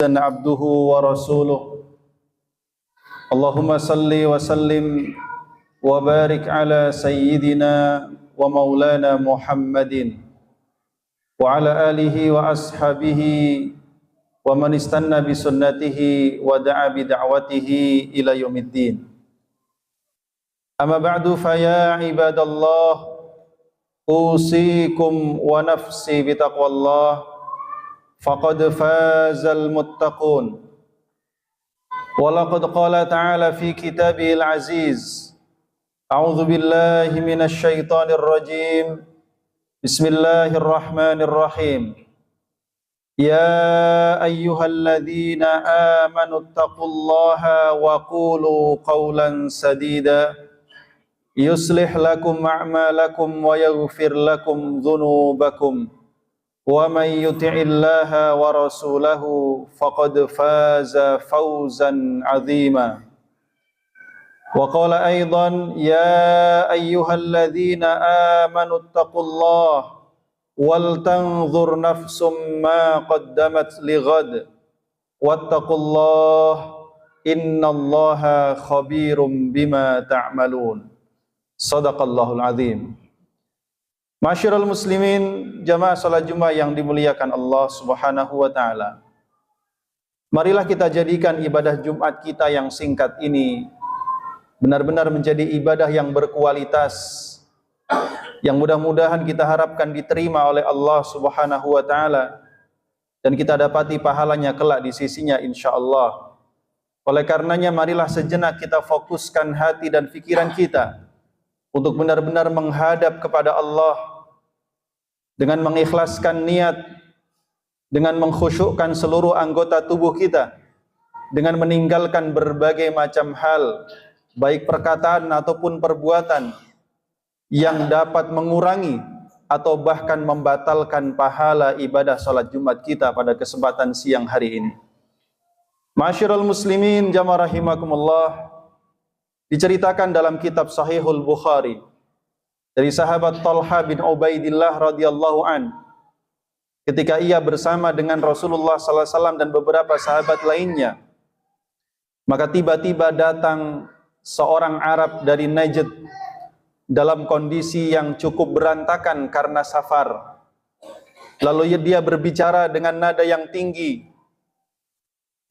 dan abduhu wa rasuluh. Allahumma salli wa sallim wa barik ala sayyidina wa maulana Muhammadin wa ala alihi wa ashabihi wa man istanna bi sunnatihi wa da'a bi da'watihi ila yaumiddin. Amma ba'du, fa ya ibadallah, usikum wa nafsi bi taqwallah, faqad fazal muttaqun. Wa laqad qala ta'ala fi kitabihil aziz, a'udzu billahi minasy syaithanir rajim. Bismillahirrahmanirrahim. Ya ayyuhalladzina amanu taqullaha wa qulu qawlan sadida yuslih lakum a'malakum wa yaghfir lakum dhunubakum wa man yuti'illaha wa rasulahu faqad faza fawzan 'azima. Wa qala aidan ya ayyuhalladzina amanu taqullaha wal tanzur nafsum ma qaddamat lighad wattaqullaha innallaha khabirum bima ta'malun. Sadaqallahul azim. Masyarul muslimin, jamaah salat Jumat yang dimuliakan Allah Subhanahu wa taala. Marilah kita jadikan ibadah Jumat kita yang singkat ini benar-benar menjadi ibadah yang berkualitas, yang mudah-mudahan kita harapkan diterima oleh Allah Subhanahu wa taala dan kita dapati pahalanya kelak di sisinya insyaallah. Oleh karenanya marilah sejenak kita fokuskan hati dan pikiran kita untuk benar-benar menghadap kepada Allah dengan mengikhlaskan niat, dengan mengkhusyukkan seluruh anggota tubuh kita, dengan meninggalkan berbagai macam hal, baik perkataan ataupun perbuatan yang dapat mengurangi atau bahkan membatalkan pahala ibadah salat Jumat kita pada kesempatan siang hari ini. Masyarul muslimin, jamaah rahimakumullah, diceritakan dalam kitab Sahihul Bukhari dari sahabat Talha bin Ubaidillah radhiyallahu an, ketika ia bersama dengan Rasulullah sallallahu alaihi wasallam dan beberapa sahabat lainnya, maka tiba-tiba datang seorang Arab dari Najd dalam kondisi yang cukup berantakan karena safar. Lalu dia berbicara dengan nada yang tinggi,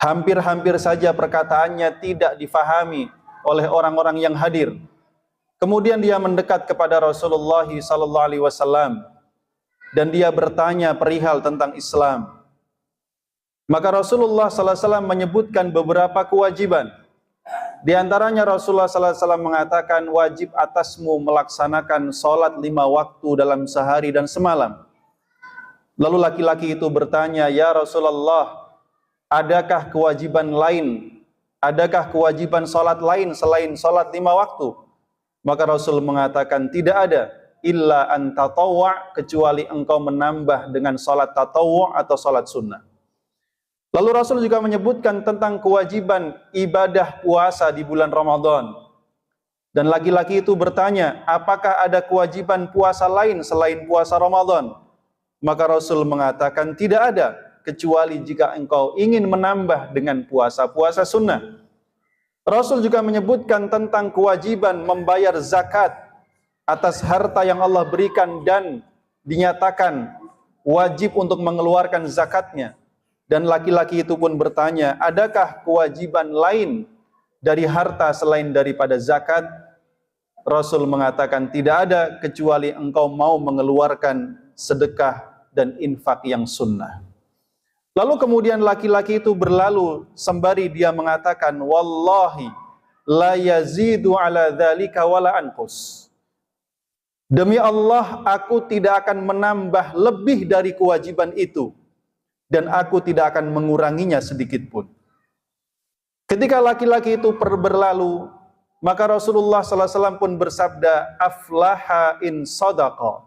hampir-hampir saja perkataannya tidak difahami oleh orang-orang yang hadir. Kemudian dia mendekat kepada Rasulullah sallallahu alaihi wasallam dan dia bertanya perihal tentang Islam. Maka Rasulullah sallallahu alaihi wasallam menyebutkan beberapa kewajiban. Di antaranya Rasulullah sallallahu alaihi wasallam mengatakan, wajib atasmu melaksanakan salat 5 waktu dalam sehari dan semalam. Lalu laki-laki itu bertanya, ya Rasulullah, adakah kewajiban lain? Adakah kewajiban salat lain selain salat 5 waktu? Maka Rasul mengatakan, tidak ada, illa an tatawwa', kecuali engkau menambah dengan salat tatawwu' atau salat sunnah. Lalu Rasul juga menyebutkan tentang kewajiban ibadah puasa di bulan Ramadan. Dan laki-laki itu bertanya, apakah ada kewajiban puasa lain selain puasa Ramadan? Maka Rasul mengatakan, tidak ada, kecuali jika engkau ingin menambah dengan puasa-puasa sunnah. Rasul juga menyebutkan tentang kewajiban membayar zakat atas harta yang Allah berikan dan dinyatakan wajib untuk mengeluarkan zakatnya. Dan laki-laki itu pun bertanya, adakah kewajiban lain dari harta selain daripada zakat? Rasul mengatakan, tidak ada, kecuali engkau mau mengeluarkan sedekah dan infak yang sunnah. Lalu kemudian laki-laki itu berlalu sembari dia mengatakan, wallahi la yazidu ala dzalika wala anqus. Demi Allah, aku tidak akan menambah lebih dari kewajiban itu, dan aku tidak akan menguranginya sedikit pun. Ketika laki-laki itu berlalu, maka Rasulullah sallallahu alaihi wasallam pun bersabda, aflaha in sadaqa.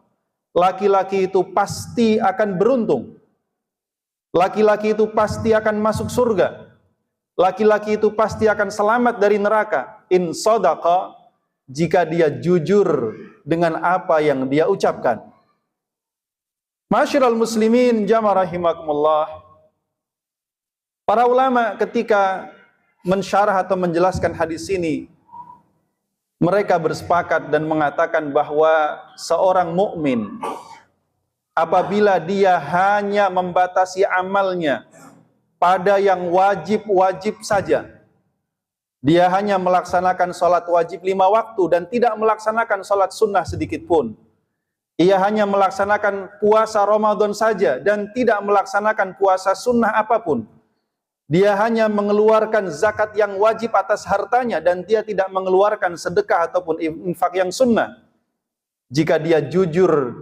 Laki-laki itu pasti akan beruntung. Laki-laki itu pasti akan masuk surga. Laki-laki itu pasti akan selamat dari neraka. In sadaqa, jika dia jujur dengan apa yang dia ucapkan. Masyiral muslimin, jamaah rahimakumullah. Para ulama ketika mensyarah atau menjelaskan hadis ini, mereka bersepakat dan mengatakan bahwa seorang mukmin apabila dia hanya membatasi amalnya pada yang wajib-wajib saja, dia hanya melaksanakan sholat wajib 5 waktu dan tidak melaksanakan sholat sunnah sedikit pun, ia hanya melaksanakan puasa Ramadan saja dan tidak melaksanakan puasa sunnah apapun, dia hanya mengeluarkan zakat yang wajib atas hartanya dan dia tidak mengeluarkan sedekah ataupun infak yang sunnah. Jika dia jujur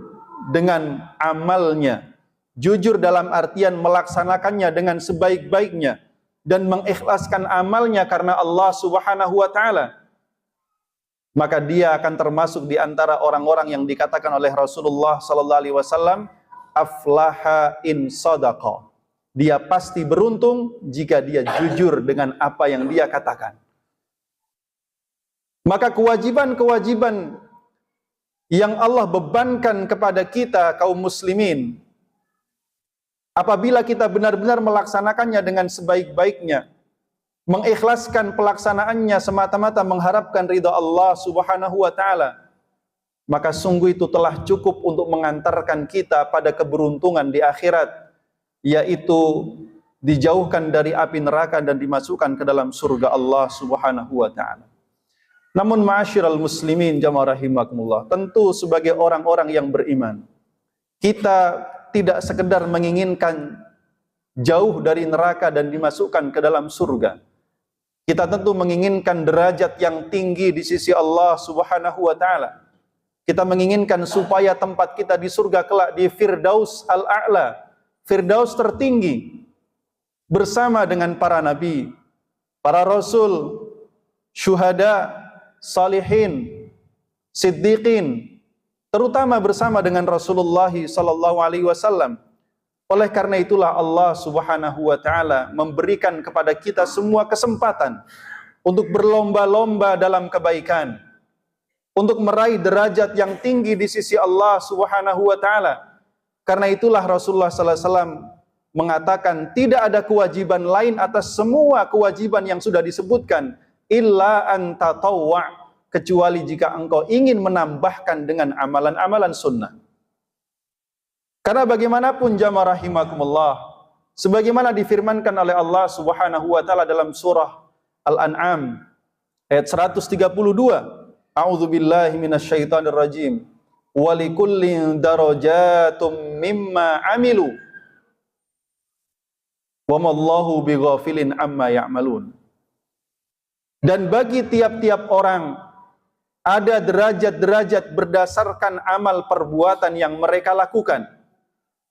dengan amalnya, jujur dalam artian melaksanakannya dengan sebaik-baiknya dan mengikhlaskan amalnya karena Allah Subhanahu wa taala, maka dia akan termasuk di antara orang-orang yang dikatakan oleh Rasulullah sallallahu alaihi wasallam, aflaha in sadaqa. Dia pasti beruntung jika dia jujur dengan apa yang dia katakan. Maka kewajiban-kewajiban yang Allah bebankan kepada kita kaum muslimin, apabila kita benar-benar melaksanakannya dengan sebaik-baiknya, mengikhlaskan pelaksanaannya semata-mata mengharapkan ridha Allah Subhanahu wa taala, maka sungguh itu telah cukup untuk mengantarkan kita pada keberuntungan di akhirat, yaitu dijauhkan dari api neraka dan dimasukkan ke dalam surga Allah Subhanahu wa taala. Namun ma'asyiral muslimin jamaah rahimakumullah, tentu sebagai orang-orang yang beriman, kita tidak sekedar menginginkan jauh dari neraka dan dimasukkan ke dalam surga. Kita tentu menginginkan derajat yang tinggi di sisi Allah Subhanahu wa taala. Kita menginginkan supaya tempat kita di surga kelak di Firdaus al-A'la, Firdaus tertinggi, bersama dengan para nabi, para rasul, syuhada, salihin, siddiqin, terutama bersama dengan Rasulullah sallallahu alaihi wasallam. Oleh karena itulah Allah Subhanahu wa taala memberikan kepada kita semua kesempatan untuk berlomba-lomba dalam kebaikan, untuk meraih derajat yang tinggi di sisi Allah Subhanahu wa taala. Karena itulah Rasulullah sallallahu alaihi wasallam mengatakan tidak ada kewajiban lain atas semua kewajiban yang sudah disebutkan illa an tatawwa, kecuali jika engkau ingin menambahkan dengan amalan-amalan sunnah. Karena bagaimanapun jamaah rahimakumullah, sebagaimana difirmankan oleh Allah Subhanahu wa taala dalam surah Al-An'am ayat 132, a'udzubillahi minasyaitonir rajim, walikullin darajatum mimma amilu wamallahu bighafilin amma ya'malun. Dan bagi tiap-tiap orang ada derajat-derajat berdasarkan amal perbuatan yang mereka lakukan,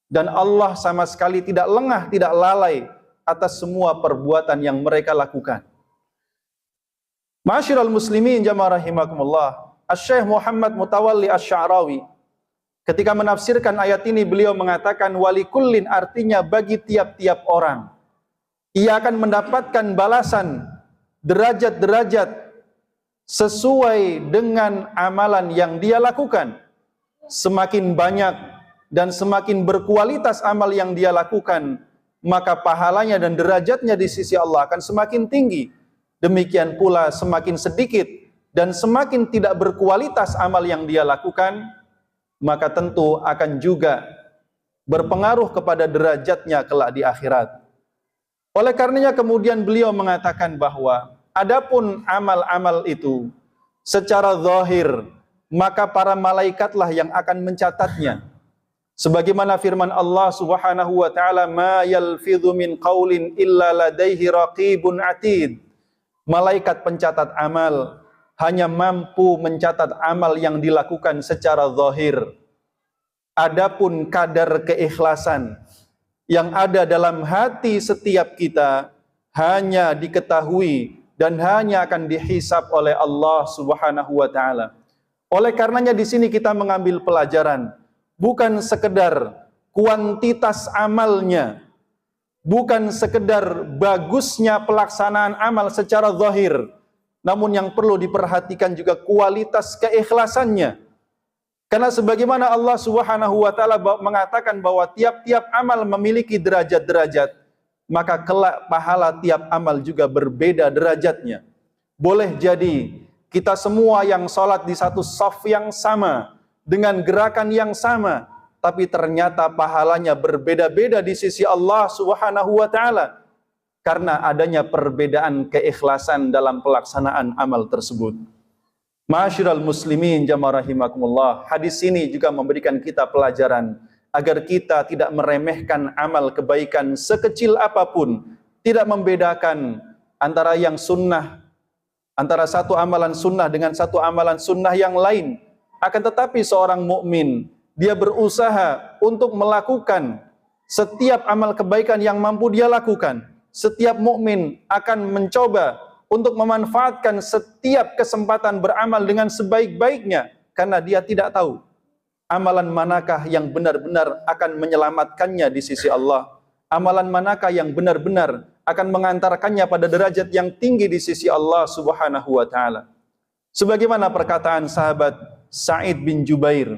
dan Allah sama sekali tidak lengah, tidak lalai atas semua perbuatan yang mereka lakukan. Ma'asyiral muslimin jamaah rahimakumullah, Asy-Syaikh Muhammad Mutawalli Asy-Sya'rawi ketika menafsirkan ayat ini, beliau mengatakan walikullin, artinya bagi tiap-tiap orang ia akan mendapatkan balasan derajat-derajat sesuai dengan amalan yang dia lakukan. Semakin banyak dan semakin berkualitas amal yang dia lakukan, maka pahalanya dan derajatnya di sisi Allah akan semakin tinggi. Demikian pula semakin sedikit dan semakin tidak berkualitas amal yang dia lakukan, maka tentu akan juga berpengaruh kepada derajatnya kelak di akhirat. Oleh karenanya kemudian beliau mengatakan bahwa adapun amal-amal itu secara zahir, maka para malaikatlah yang akan mencatatnya. Sebagaimana firman Allah Subhanahu wa taala, ma yalfidhu min qaulin illa ladaihi raqibun atid. Malaikat pencatat amal hanya mampu mencatat amal yang dilakukan secara zahir. Adapun kadar keikhlasan yang ada dalam hati setiap kita hanya diketahui dan hanya akan dihisab oleh Allah Subhanahu wa taala. Oleh karenanya di sini kita mengambil pelajaran, bukan sekedar kuantitas amalnya, bukan sekedar bagusnya pelaksanaan amal secara zahir, namun yang perlu diperhatikan juga kualitas keikhlasannya. Karena sebagaimana Allah Subhanahu wa taala mengatakan bahwa tiap-tiap amal memiliki derajat-derajat, maka kelak pahala tiap amal juga berbeda derajatnya. Boleh jadi kita semua yang sholat di satu shaf yang sama, dengan gerakan yang sama, tapi ternyata pahalanya berbeda-beda di sisi Allah Subhanahu wa Ta'ala, karena adanya perbedaan keikhlasan dalam pelaksanaan amal tersebut. Ma'asyiral muslimin jamaah rahimakumullah, hadis ini juga memberikan kita pelajaran agar kita tidak meremehkan amal kebaikan sekecil apapun, tidak membedakan antara yang sunnah, antara satu amalan sunnah dengan satu amalan sunnah yang lain. Akan tetapi seorang mukmin, dia berusaha untuk melakukan setiap amal kebaikan yang mampu dia lakukan. Setiap mukmin akan mencoba untuk memanfaatkan setiap kesempatan beramal dengan sebaik-baiknya, karena dia tidak tahu amalan manakah yang benar-benar akan menyelamatkannya di sisi Allah, amalan manakah yang benar-benar akan mengantarkannya pada derajat yang tinggi di sisi Allah Subhanahu wa Ta'ala. Sebagaimana perkataan sahabat Sa'id bin Jubair,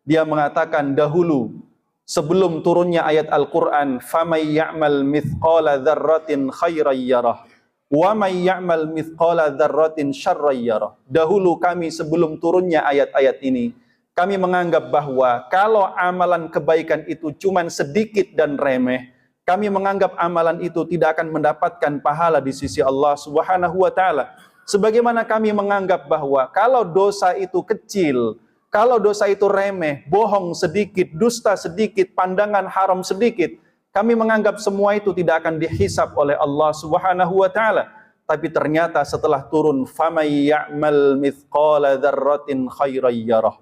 dia mengatakan dahulu sebelum turunnya ayat Al-Quran, "Famay ya'mal mithqala dzarratin khairan yarah, wa may ya'mal mithqala dzarratin syarran yarah." Dahulu kami sebelum turunnya ayat-ayat ini, kami menganggap bahwa kalau amalan kebaikan itu cuma sedikit dan remeh, kami menganggap amalan itu tidak akan mendapatkan pahala di sisi Allah Subhanahu wa Ta'ala. Sebagaimana kami menganggap bahwa kalau dosa itu kecil, kalau dosa itu remeh, bohong sedikit, dusta sedikit, pandangan haram sedikit, kami menganggap semua itu tidak akan dihisab oleh Allah Subhanahu wa Ta'ala. Tapi ternyata setelah turun, "Famay ya'mal mithqala dzarratin khairan yarah."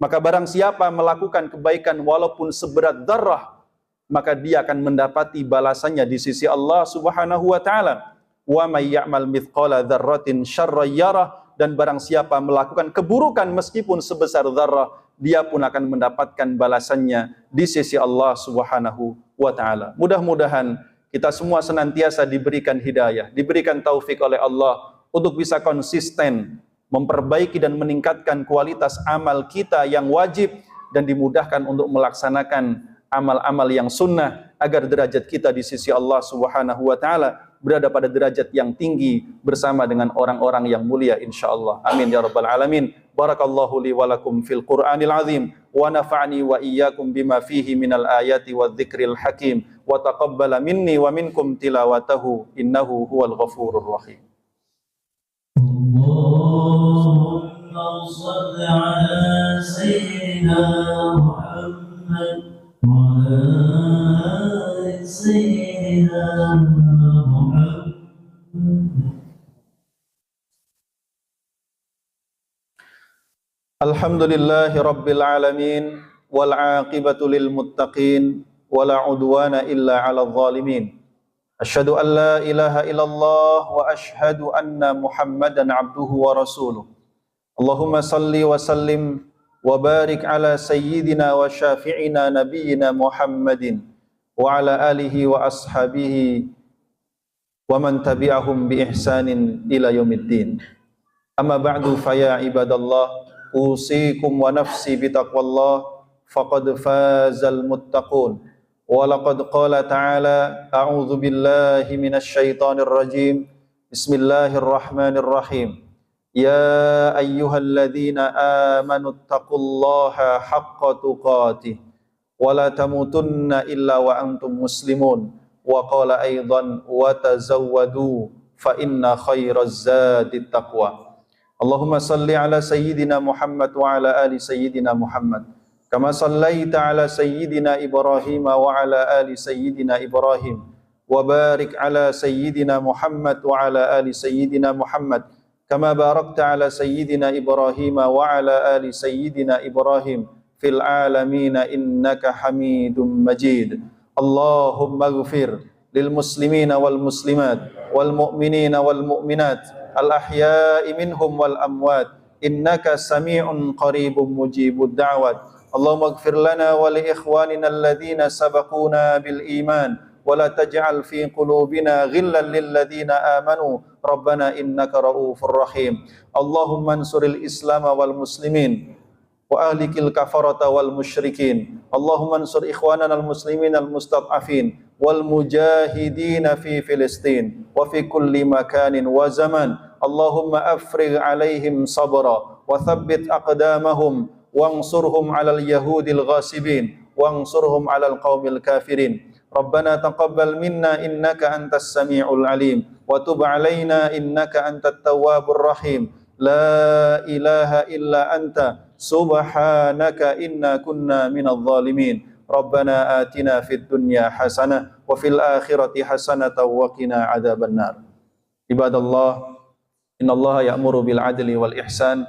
Maka barang siapa melakukan kebaikan walaupun seberat dzarrah, maka dia akan mendapati balasannya di sisi Allah Subhanahu wa Ta'ala. "Wa may ya'mal mithqala dzarratin syarran yarah." Dan barang siapa melakukan keburukan meskipun sebesar dzarrah, dia pun akan mendapatkan balasannya di sisi Allah Subhanahu wa Ta'ala. Mudah-mudahan kita semua senantiasa diberikan hidayah, diberikan taufik oleh Allah untuk bisa konsisten memperbaiki dan meningkatkan kualitas amal kita yang wajib, dan dimudahkan untuk melaksanakan amal-amal yang sunnah agar derajat kita di sisi Allah Subhanahu wa Ta'ala berada pada derajat yang tinggi bersama dengan orang-orang yang mulia insyaallah. Amin ya rabbal alamin. Barakallahu li wa lakum fil Qur'anil azim wa nafa'ni wa iyyakum bima fihi minal ayati wadh-dhikril hakim wa taqabbala minni wa minkum tilawatahu innahu huwal ghafurur rahim. Allahumma shalli ala sayyidina Muhammad wa ala ali sayyidina Muhammad. Alhamdulillahi rabbil alamin wal aqibatu lil muttaqin wala udwana illa 'alal zalimin. Asyhadu an la ilaha illallah wa asyhadu anna Muhammadan 'abduhu wa rasuluh. Allahumma salli wa sallim wa barik ala sayyidina wa syafi'ina nabiyyina Muhammadin wa ala alihi wa ashabihi wa man tabi'ahum bi ihsanin ila yaumiddin. Amma ba'du fa ya ibadallah, usikum wa nafsi bitaqwallah faqad fazal muttaqun. Wa laqad qala ta'ala a'udzu billahi minasy syaithanir rajim. Bismillahirrahmanirrahim. Ya ayyuhalladzina amanu taqullaha haqqa tuqatih wa la tamutunna illa wa antum muslimun. Wa qala aidan wa tazawwadu fa inna khairaz zadit taqwa. Allahumma salli ala sayyidina Muhammad wa ala ali sayyidina Muhammad kama sallaita ala sayyidina Ibrahim wa ala ali sayyidina Ibrahim wa barik ala sayyidina Muhammad wa ala ali sayyidina Muhammad kama barakta ala sayyidina Ibrahim wa ala ali sayyidina Ibrahim fil alamin innaka Hamidum Majid. Allahumma ighfir lil muslimina wal muslimat wal mu'minina wal mu'minat al-ahya'i minhum wal amwat innaka sami'un qaribun mujibud da'wat. Allahumma ighfir lana wa li ikhwanina alladhina sabaquna bil iman wa la taj'al fi qulubina ghillan lil ladzina amanu rabbana innaka raufur rahim. Allahumma ansuril islam wal muslimin وأهلك الكفرة والمشركين اللهم انصر إخواننا المسلمين المستضعفين والمجاهدين في فلسطين وفي كل مكان وزمان اللهم أفرغ عليهم صبرا وثبت أقدامهم وانصرهم على اليهود الغاصبين وانصرهم على القوم الكافرين ربنا تقبل منا إنك أنت السميع العليم وتب علينا إنك أنت التواب الرحيم لا إله إلا أنت سبحانك إنا كنا من الظالمين ربنا آتنا في الدنيا حسنة وفي الآخرة حسنة وقنا عذاب النار عباد الله إن الله يأمر بالعدل والإحسان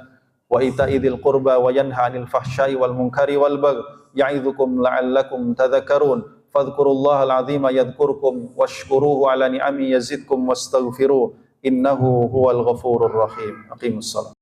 وإيتاء ذي القربى وينهى عن الفحشاء والمنكر والبغي يعظكم لعلكم تذكرون فاذكروا الله العظيم يذكركم واشكروه على نعمه يزدكم واستغفروه إنه هو الغفور الرحيم أقيموا الصلاة